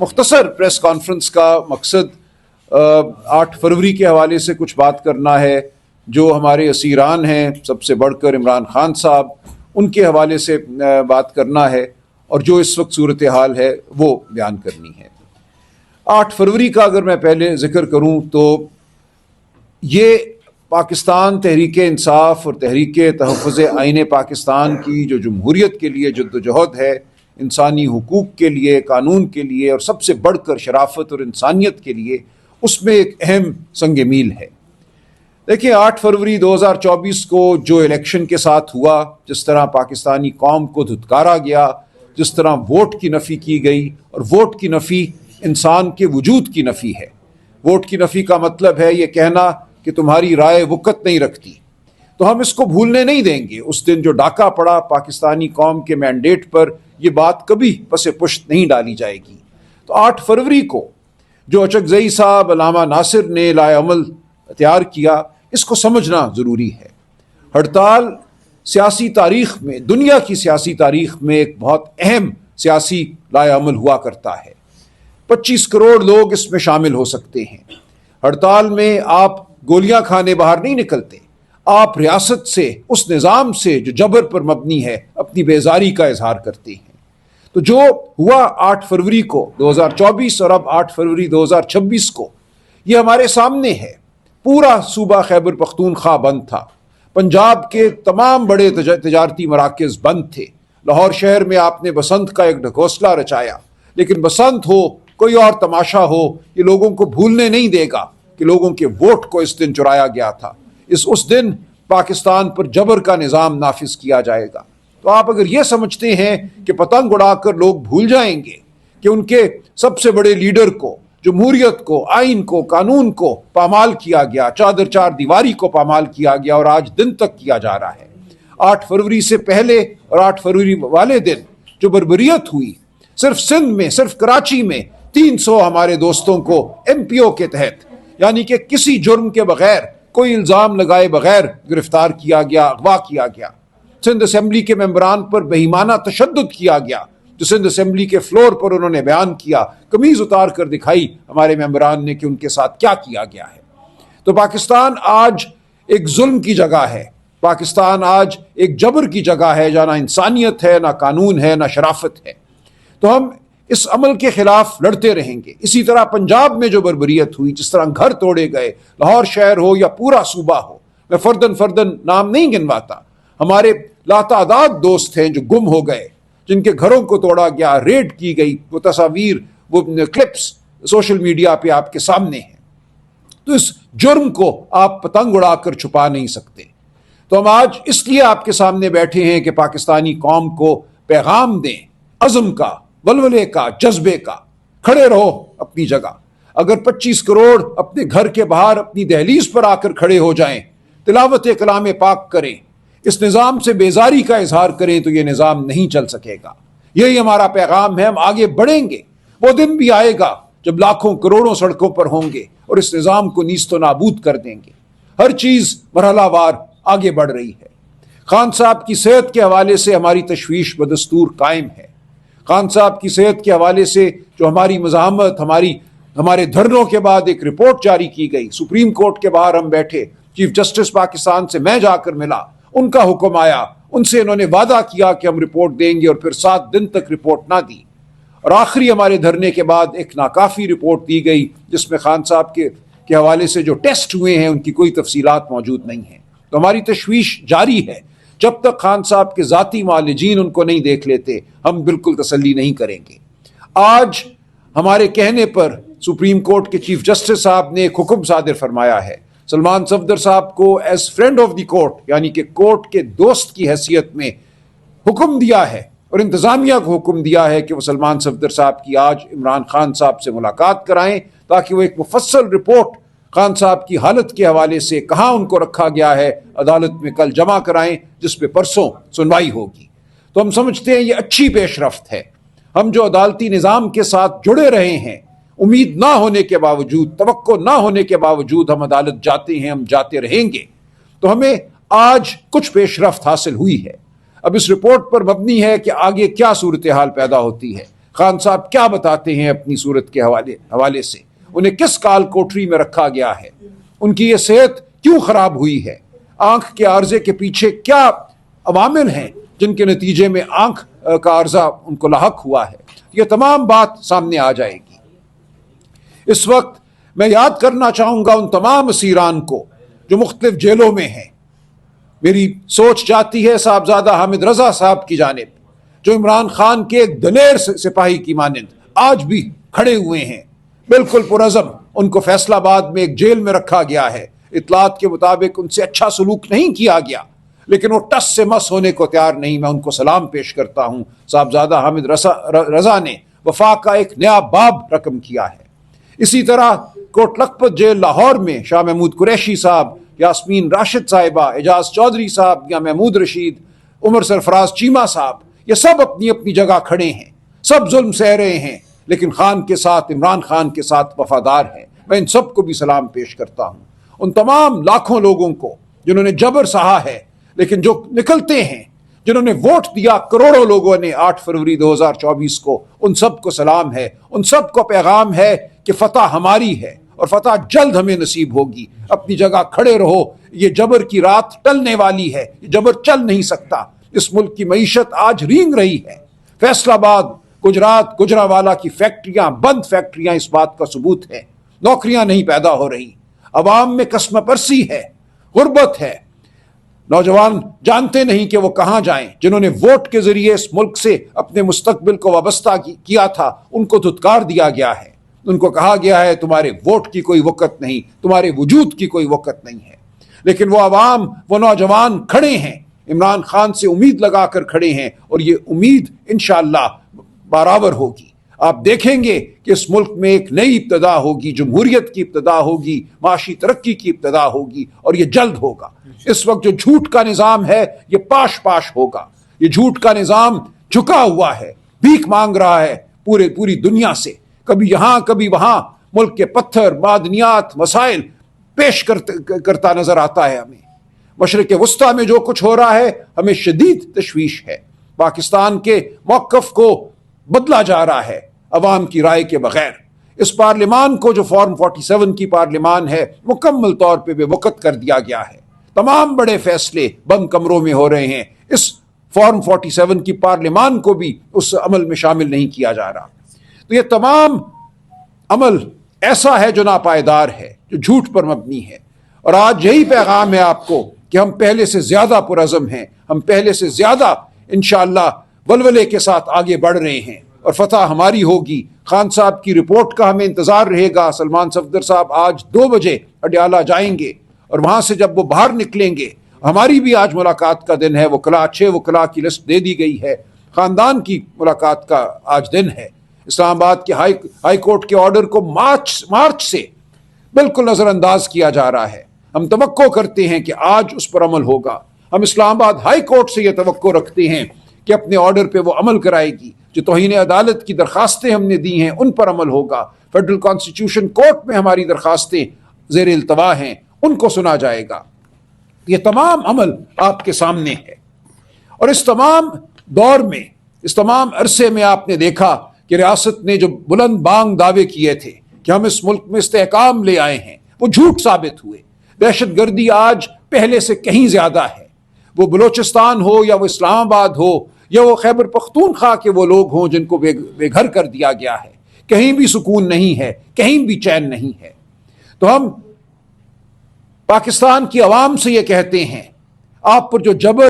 مختصر press conference کا مقصد 8 فروری کے حوالے سے کچھ بات کرنا ہے. جو ہمارے اسیران ہیں سب سے بڑھ کر عمران خان صاحب، ان کے حوالے سے بات کرنا ہے اور جو اس وقت صورتحال ہے وہ بیان کرنی ہے. 8 فروری کا اگر میں پہلے ذکر کروں تو یہ پاکستان تحریک انصاف اور تحریک تحفظ آئین پاکستان کی جو جمہوریت کے لیے جدوجہد ہے، انسانی حقوق کے لیے، قانون کے لیے اور سب سے بڑھ کر شرافت اور انسانیت کے لیے، اس میں ایک اہم سنگ میل ہے. دیکھیں 8 فروری 2024 کو جو الیکشن کے ساتھ ہوا، جس طرح پاکستانی قوم کو دھتکارا گیا، جس طرح ووٹ کی نفی کی گئی، اور ووٹ کی نفی انسان کے وجود کی نفی ہے. ووٹ کی نفی کا مطلب ہے یہ کہنا کہ تمہاری رائے وقت نہیں رکھتی. تو ہم اس کو بھولنے نہیں دیں گے. اس دن جو ڈاکہ پڑا پاکستانی قوم کے مینڈیٹ پر، یہ بات کبھی پس پشت نہیں ڈالی جائے گی. تو 8 فروری کو جو اچکزئی صاحب، علامہ ناصر نے لائے عمل تیار کیا، اس کو سمجھنا ضروری ہے. ہڑتال سیاسی تاریخ میں، دنیا کی سیاسی تاریخ میں ایک بہت اہم سیاسی لائے عمل ہوا کرتا ہے. 25 کروڑ لوگ اس میں شامل ہو سکتے ہیں. ہڑتال میں آپ گولیاں کھانے باہر نہیں نکلتے، آپ ریاست سے، اس نظام سے جو جبر پر مبنی ہے، اپنی بیزاری کا اظہار کرتے ہیں. تو جو ہوا 8 فروری کو 2024 اور اب 8 فروری 2026 کو، یہ ہمارے سامنے ہے. پورا صوبہ خیبر پختونخوا بند تھا. پنجاب کے تمام بڑے تجارتی مراکز بند تھے. لاہور شہر میں آپ نے بسنت کا ایک ڈھکوسلا رچایا، لیکن بسنت ہو، کوئی اور تماشا ہو، یہ لوگوں کو بھولنے نہیں دے گا کہ لوگوں کے ووٹ کو اس دن چرایا گیا تھا. اس دن پاکستان پر جبر کا نظام نافذ کیا جائے گا. تو آپ اگر یہ سمجھتے ہیں کہ پتنگ اڑا کر لوگ بھول جائیں گے کہ ان کے سب سے بڑے لیڈر کو، جمہوریت کو، آئین کو، قانون کو پامال کیا گیا، چادر چار دیواری کو پامال کیا گیا اور آج دن تک کیا جا رہا ہے. 8 فروری سے پہلے اور 8 فروری والے دن جو بربریت ہوئی، صرف سندھ میں، صرف کراچی میں 300 ہمارے دوستوں کو ایم پی او کے تحت، یعنی کہ کسی جرم کے بغیر، کوئی الزام لگائے بغیر گرفتار کیا گیا، اغوا کیا گیا. سندھ اسمبلی کے ممبران پر بے ایمانہ تشدد کیا گیا، جو سندھ اسمبلی کے فلور پر انہوں نے بیان کیا، قمیض اتار کر دکھائی ہمارے ممبران نے کہ ان کے ساتھ کیا کیا گیا ہے. تو پاکستان آج ایک ظلم کی جگہ ہے. پاکستان آج ایک جبر کی جگہ ہے، جہاں نہ انسانیت ہے، نہ قانون ہے، نہ شرافت ہے. تو ہم اس عمل کے خلاف لڑتے رہیں گے. اسی طرح پنجاب میں جو بربریت ہوئی، جس طرح گھر توڑے گئے، لاہور شہر ہو یا پورا صوبہ ہو، میں فردن نام نہیں گنواتا. ہمارے لاتعداد دوست ہیں جو گم ہو گئے، جن کے گھروں کو توڑا گیا، ریڈ کی گئی. وہ تصاویر، وہ کلپس سوشل میڈیا پہ آپ کے سامنے ہیں. تو اس جرم کو آپ پتنگ اڑا کر چھپا نہیں سکتے. تو ہم آج اس لیے آپ کے سامنے بیٹھے ہیں کہ پاکستانی قوم کو پیغام دیں، عزم کا، ولولے کا، جذبے کا. کھڑے رہو اپنی جگہ. اگر 25 کروڑ اپنے گھر کے باہر اپنی دہلیز پر آ کر کھڑے ہو جائیں، تلاوت کلام پاک کریں، اس نظام سے بیزاری کا اظہار کریں، تو یہ نظام نہیں چل سکے گا. یہی ہمارا پیغام ہے. ہم آگے بڑھیں گے. وہ دن بھی آئے گا جب لاکھوں کروڑوں سڑکوں پر ہوں گے اور اس نظام کو نیست و نابود کر دیں گے. ہر چیز مرحلہ وار آگے بڑھ رہی ہے. خان صاحب کی صحت کے حوالے سے ہماری تشویش بدستور قائم ہے. خان صاحب کی صحت کے حوالے سے جو ہماری مزاحمت، ہمارے دھرنوں کے بعد ایک رپورٹ جاری کی گئی. سپریم کورٹ کے باہر ہم بیٹھے، چیف جسٹس پاکستان سے میں جا کر ملا، ان کا حکم آیا، ان سے انہوں نے وعدہ کیا کہ ہم رپورٹ دیں گے، اور پھر 7 دن تک رپورٹ نہ دی. اور آخری ہمارے دھرنے کے بعد ایک ناکافی رپورٹ دی گئی، جس میں خان صاحب کے حوالے سے جو ٹیسٹ ہوئے ہیں ان کی کوئی تفصیلات موجود نہیں ہیں. تو ہماری تشویش جاری ہے. جب تک خان صاحب کے ذاتی معالجین ان کو نہیں دیکھ لیتے، ہم بالکل تسلی نہیں کریں گے. آج ہمارے کہنے پر سپریم کورٹ کے چیف جسٹس صاحب نے ایک حکم صادر فرمایا ہے. سلمان صفدر صاحب کو as friend of the court, یعنی کہ کورٹ کے دوست کی حیثیت میں حکم دیا ہے، اور انتظامیہ کو حکم دیا ہے کہ وہ سلمان صفدر صاحب کی آج عمران خان صاحب سے ملاقات کرائیں، تاکہ وہ ایک مفصل رپورٹ خان صاحب کی حالت کے حوالے سے، کہاں ان کو رکھا گیا ہے، عدالت میں کل جمع کرائیں، جس پہ پرسوں سنوائی ہوگی. تو ہم سمجھتے ہیں یہ اچھی پیش رفت ہے. ہم جو عدالتی نظام کے ساتھ جڑے رہے ہیں، امید نہ ہونے کے باوجود، توقع نہ ہونے کے باوجود ہم عدالت جاتے ہیں، ہم جاتے رہیں گے. تو ہمیں آج کچھ پیش رفت حاصل ہوئی ہے. اب اس رپورٹ پر مبنی ہے کہ آگے کیا صورتحال پیدا ہوتی ہے. خان صاحب کیا بتاتے ہیں اپنی صورت کے حوالے سے، انہیں کس کال کوٹری میں رکھا گیا ہے، ان کی یہ صحت کیوں خراب ہوئی ہے، آنکھ کے عارضے کے پیچھے کیا عوامل ہیں جن کے نتیجے میں آنکھ کا عارضہ ان کو لاحق ہوا ہے، یہ تمام بات سامنے آ جائے گی۔ اس وقت میں یاد کرنا چاہوں گا ان تمام اسیران کو جو مختلف جیلوں میں ہیں۔ میری سوچ جاتی ہے صاحبزادہ حامد رضا صاحب کی جانب، جو عمران خان کے ایک دلیر سپاہی کی مانند آج بھی کھڑے ہوئے ہیں، بالکل پرعزم۔ ان کو فیصل آباد میں ایک جیل میں رکھا گیا ہے، اطلاعات کے مطابق ان سے اچھا سلوک نہیں کیا گیا، لیکن وہ ٹس سے مس ہونے کو تیار نہیں۔ میں ان کو سلام پیش کرتا ہوں، صاحبزادہ حامد رضا نے وفا کا ایک نیا باب رقم کیا ہے۔ اسی طرح کوٹ لکھپت جیل لاہور میں شاہ محمود قریشی صاحب، یاسمین راشد صاحبہ، اعجاز چودھری صاحب یا محمود رشید، عمر سرفراز چیمہ صاحب، یہ سب اپنی اپنی جگہ کھڑے ہیں، سب ظلم سہ رہے ہیں، لیکن خان کے ساتھ، عمران خان کے ساتھ وفادار ہیں۔ میں ان سب کو بھی سلام پیش کرتا ہوں، ان تمام لاکھوں لوگوں کو جنہوں نے جبر سہا ہے، لیکن جو نکلتے ہیں، جنہوں نے ووٹ دیا کروڑوں لوگوں نے 8 فروری 2024 کو، ان سب کو سلام ہے، ان سب کو پیغام ہے کہ فتح ہماری ہے اور فتح جلد ہمیں نصیب ہوگی۔ اپنی جگہ کھڑے رہو، یہ جبر کی رات ٹلنے والی ہے، یہ جبر چل نہیں سکتا۔ اس ملک کی معیشت آج رینگ رہی ہے، فیصل آباد، گجرات، گجرانوالہ کی فیکٹریاں، بند فیکٹریاں اس بات کا ثبوت ہے، نوکریاں نہیں پیدا ہو رہی، عوام میں کسمہ پرسی ہے، غربت ہے، نوجوان جانتے نہیں کہ وہ کہاں جائیں۔ جنہوں نے ووٹ کے ذریعے اس ملک سے اپنے مستقبل کو وابستہ کیا تھا، ان کو دھتکار دیا گیا ہے، ان کو کہا گیا ہے تمہارے ووٹ کی کوئی وقت نہیں، تمہارے وجود کی کوئی وقت نہیں ہے۔ لیکن وہ عوام، وہ نوجوان کھڑے ہیں، عمران خان سے امید لگا کر کھڑے ہیں، اور یہ امید انشاءاللہ برابر ہوگی۔ آپ دیکھیں گے کہ اس ملک میں ایک نئی ابتدا ہوگی، جمہوریت کی ابتدا ہوگی، معاشی ترقی کی ابتدا ہوگی، اور یہ جلد ہوگا۔ اس وقت جو جھوٹ کا نظام ہے یہ پاش پاش ہوگا۔ یہ جھوٹ کا نظام جھکا ہوا ہے، بھیک مانگ رہا ہے پوری دنیا سے، کبھی یہاں کبھی وہاں، ملک کے پتھر، معدنیات، مسائل پیش کرتا نظر آتا ہے ہمیں۔ مشرق وسطیٰ میں جو کچھ ہو رہا ہے ہمیں شدید تشویش ہے۔ پاکستان کے موقف کو بدلا جا رہا ہے عوام کی رائے کے بغیر۔ اس پارلیمان کو جو فارم 47 کی پارلیمان ہے، مکمل طور پہ بے وقت کر دیا گیا ہے۔ تمام بڑے فیصلے بند کمروں میں ہو رہے ہیں، اس فارم 47 کی پارلیمان کو بھی اس عمل میں شامل نہیں کیا جا رہا۔ تو یہ تمام عمل ایسا ہے جو ناپائیدار ہے، جو جھوٹ پر مبنی ہے، اور آج یہی پیغام ہے آپ کو کہ ہم پہلے سے زیادہ پرعزم ہیں، ہم پہلے سے زیادہ انشاءاللہ ولولے کے ساتھ آگے بڑھ رہے ہیں، اور فتح ہماری ہوگی۔ خان صاحب کی رپورٹ کا ہمیں انتظار رہے گا۔ سلمان صفدر صاحب آج 2 بجے اڈیالہ جائیں گے، اور وہاں سے جب وہ باہر نکلیں گے، ہماری بھی آج ملاقات کا دن ہے، وکلاء 6 وکلاء کی لسٹ دے دی گئی ہے، خاندان کی ملاقات کا آج دن ہے۔ اسلام آباد کے ہائی کورٹ کے آرڈر کو مارچ سے بالکل نظر انداز کیا جا رہا ہے۔ ہم توقع کرتے ہیں کہ آج اس پر عمل ہوگا۔ ہم اسلام آباد ہائی کورٹ سے یہ توقع رکھتے ہیں کہ اپنے آرڈر پہ وہ عمل کرائے گی۔ جو توہین عدالت کی درخواستیں ہم نے دی ہیں ان پر عمل ہوگا۔ فیڈرل کانسٹیٹیوشن کورٹ میں ہماری درخواستیں زیر التوا ہیں، ان کو سنا جائے گا۔ یہ تمام عمل آپ کے سامنے ہے، اور اس تمام دور میں، اس تمام عرصے میں آپ نے دیکھا کہ ریاست نے جو بلند بانگ دعوے کیے تھے کہ ہم اس ملک میں استحکام لے آئے ہیں، وہ جھوٹ ثابت ہوئے۔ دہشت گردی آج پہلے سے کہیں زیادہ ہے، وہ بلوچستان ہو یا وہ اسلام آباد ہو یا وہ خیبر پختونخوا کے وہ لوگ ہوں جن کو بے گھر کر دیا گیا ہے، کہیں بھی سکون نہیں ہے، کہیں بھی چین نہیں ہے۔ تو ہم پاکستان کی عوام سے یہ کہتے ہیں، آپ پر جو جبر